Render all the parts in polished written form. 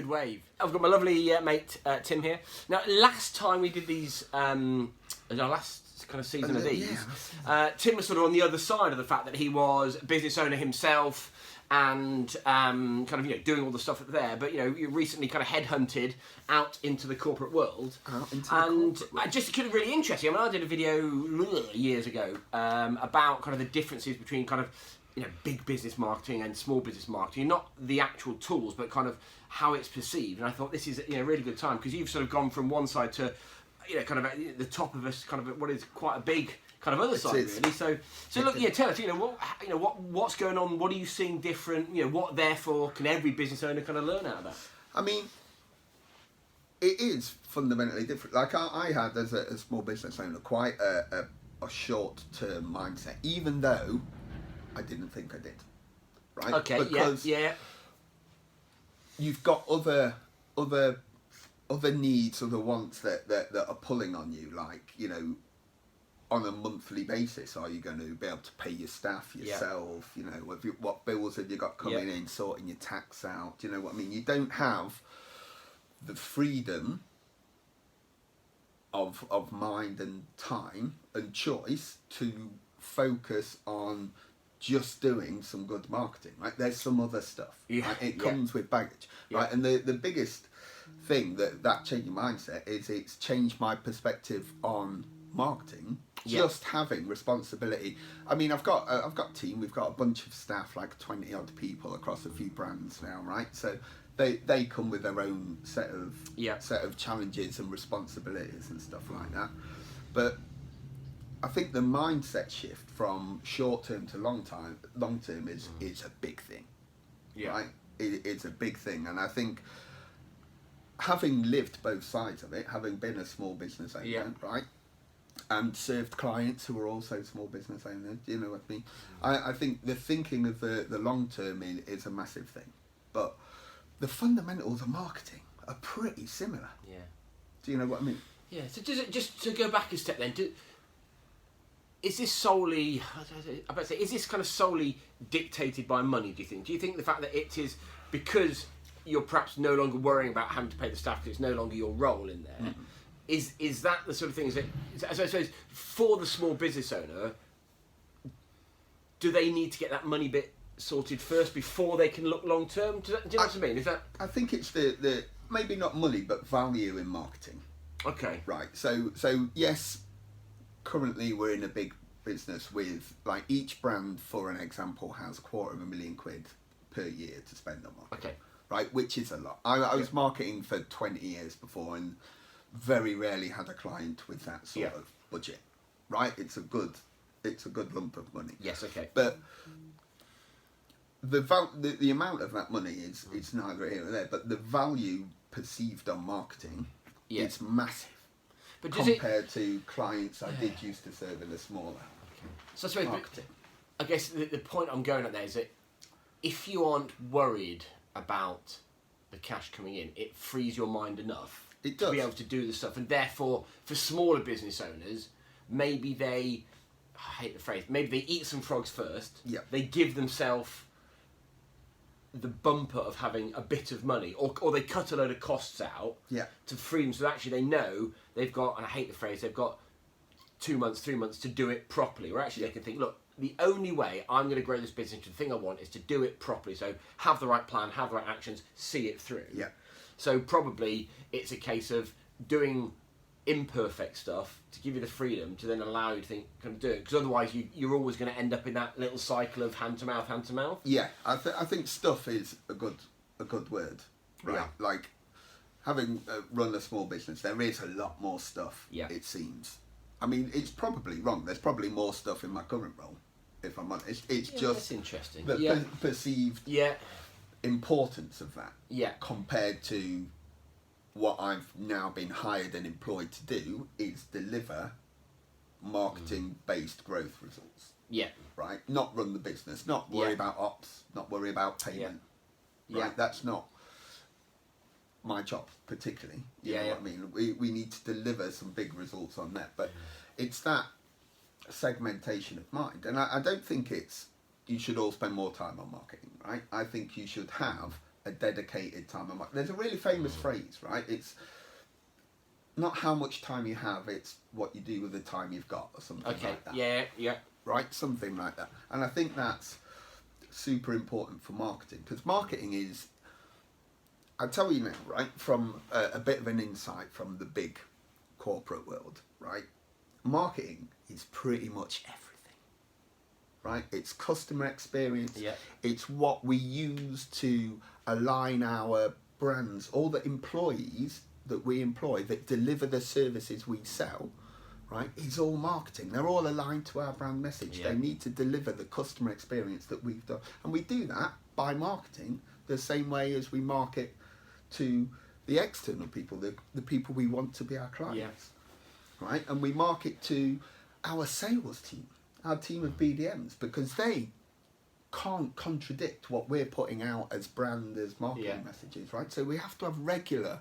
good wave. I've got my lovely mate Tim here. Now, last time we did these, our last kind of season of these, Tim was sort of on the other side of the fact that he was a business owner himself and kind of doing all the stuff there. But you recently kind of headhunted out into the corporate world, just kind of really interesting. I mean, I did a video years ago about kind of the differences between kind of big business marketing and small business marketing, not the actual tools, but kind of how it's perceived. And I thought this is a really good time because you've sort of gone from one side to kind of at the top of us, kind of what is quite a big kind of other side, really. So look, tell us, what's going on? What are you seeing different? What therefore can every business owner kind of learn out of that? I mean, it is fundamentally different. Like I had as a small business owner quite a short-term mindset, even though I didn't think I did. Right? Okay. Because you've got other needs, other wants that are pulling on you, like on a monthly basis. Are you going to be able to pay your staff yourself? What bills have you got coming in, sorting your tax out? Do you know what I mean? You don't have the freedom of mind and time and choice to focus on just doing some good marketing, right? There's some other stuff. Right? It comes with baggage, right? And the biggest thing that changed your mindset is it's changed my perspective on marketing. Just having responsibility. I mean, I've got a team. We've got a bunch of staff, like 20 odd people across a few brands now, right? So they come with their own set of challenges and responsibilities and stuff like that. But I think the mindset shift from short term to long term is a big thing. Right? It's a big thing, and I think having lived both sides of it, having been a small business owner, right, and served clients who are also small business owners, you know what I mean? I think the thinking of the long term is a massive thing, but the fundamentals of marketing are pretty similar. Yeah. Do you know what I mean? Yeah. So just to go back a step then, is this solely, is this kind of solely dictated by money, do you think? Do you think the fact that it is because you're perhaps no longer worrying about having to pay the staff because it's no longer your role in there, is that the sort of things that, I suppose, for the small business owner, do they need to get that money bit sorted first before they can look long term? Do you know what I mean? Is that? I think it's the maybe not money, but value in marketing. Okay. Right. So yes, currently we're in a big business with, like, each brand, for an example, has £250,000 per year to spend on marketing. Okay. Right, which is a lot. I was marketing for 20 years before and very rarely had a client with that sort of budget. Right? It's a good lump of money. Yes, okay. But the amount of that money is neither here nor there, but the value perceived on marketing is massive. But compared to clients I did used to serve in a smaller So I suppose marketing. I guess the point I'm going at there is that if you aren't worried about the cash coming in, it frees your mind enough to be able to do the stuff. And therefore, for smaller business owners, maybe they, I hate the phrase, maybe they eat some frogs first. Yeah. They give themselves the bumper of having a bit of money, or they cut a load of costs out to free them, so actually they know they've got, and I hate the phrase, they've got 2 months, 3 months to do it properly, or actually they can think, look, the only way I'm going to grow this business to the thing I want is to do it properly. So have the right plan, have the right actions, see it through. Yeah. So probably it's a case of doing imperfect stuff to give you the freedom to then allow you to think, kind of do it. Because otherwise you're always going to end up in that little cycle of hand to mouth, hand to mouth. Yeah, I think stuff is a good word. Right. Yeah. Like, having run a small business, there is a lot more stuff, it seems. I mean, it's probably wrong. There's probably more stuff in my current role, if I'm honest. It's just that's interesting. The perceived importance of that compared to what I've now been hired and employed to do is deliver marketing-based growth results. Yeah. Right? Not run the business, not worry about ops, not worry about payment. Yeah. Right? That's not my job particularly. You know what I mean? We need to deliver some big results on that. But it's that segmentation of mind. And I don't think you should all spend more time on marketing, right? I think you should have a dedicated time. There's a really famous phrase, right? It's not how much time you have, it's what you do with the time you've got, or something like that. Yeah. Right, something like that. And I think that's super important for marketing, because marketing is, I'll tell you now, right, from a bit of an insight from the big corporate world, right? Marketing is pretty much everything, right? It's customer experience. Yeah. It's what we use to align our brands, all the employees that we employ that deliver the services we sell, right? It's all marketing. They're all aligned to our brand message. Yeah. They need to deliver the customer experience that we've done. And we do that by marketing the same way as we market to the external people, the people we want to be our clients, right? And we market to our sales team, our team of BDMs, because they can't contradict what we're putting out as brand, as marketing messages, right? So we have to have regular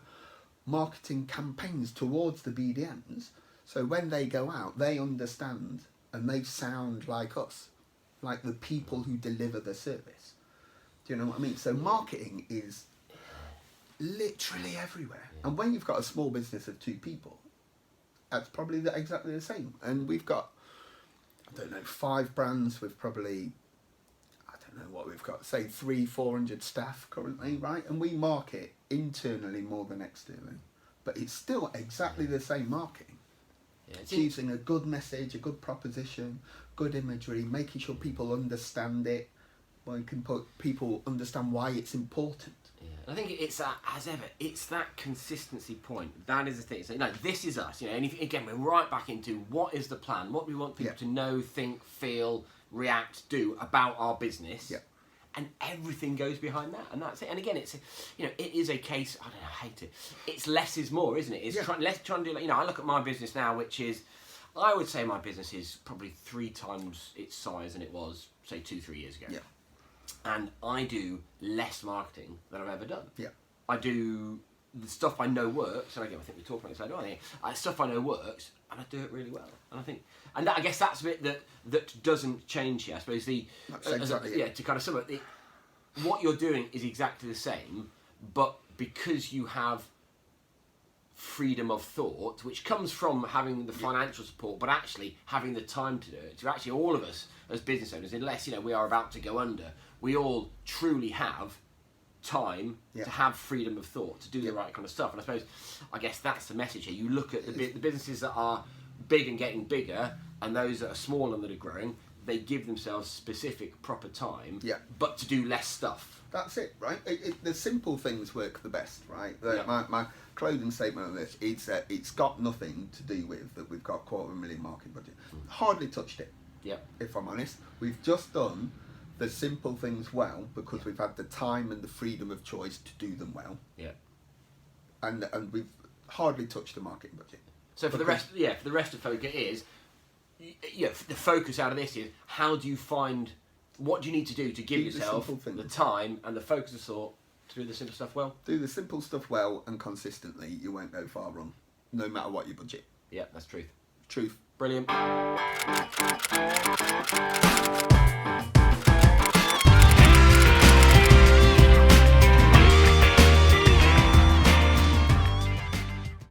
marketing campaigns towards the BDMs, so when they go out, they understand and they sound like us, like the people who deliver the service. Do you know what I mean? So marketing is literally everywhere. And when you've got a small business of 2 people, that's probably exactly the same. And we've got, I don't know, 5 brands with probably, I don't know what we've got, say 300-400 staff currently, right? And we market internally more than externally. But it's still exactly the same marketing. It's using a good message, a good proposition, good imagery, making sure people understand it. Well, you can put people understand why it's important. I think it's that, as ever, it's that consistency point. That is the thing. So, this is us. And again, we're right back into what is the plan, what we want people to know, think, feel, react, do about our business. And everything goes behind that, and that's it. And again, it's it is a case. I don't know, I hate it. It's less is more, isn't it? It's trying to do. I look at my business now, which is, I would say my business is probably 3 times its size than it was, say, 2-3 years ago. And I do less marketing than I've ever done. I do the stuff I know works, and again, I think we talk about this later on. Stuff I know works, and I do it really well. And I guess that's a bit that doesn't change here. I suppose to kind of sum up, what you're doing is exactly the same, but because you have freedom of thought, which comes from having the financial support, but actually having the time to do it. So actually, all of us as business owners, unless we are about to go under, we all truly have time to have freedom of thought to do the right kind of stuff. And I guess that's the message here. You look at the businesses that are big and getting bigger, and those that are small and that are growing, they give themselves specific proper time, but to do less stuff. That's it, right? The simple things work the best, right? My clothing statement on this, it's got nothing to do with that we've got $250,000 marketing budget. Hardly touched it, if I'm honest. We've just done the simple things well because we've had the time and the freedom of choice to do them well. And we've hardly touched the marketing budget. So for the rest of folk, it is, the focus out of this is, how do you find, what do you need to do to give yourself the time and the focus of thought to do the simple stuff well? Do the simple stuff well and consistently, you won't go far wrong, no matter what your budget. Yeah, that's truth. Truth. Brilliant.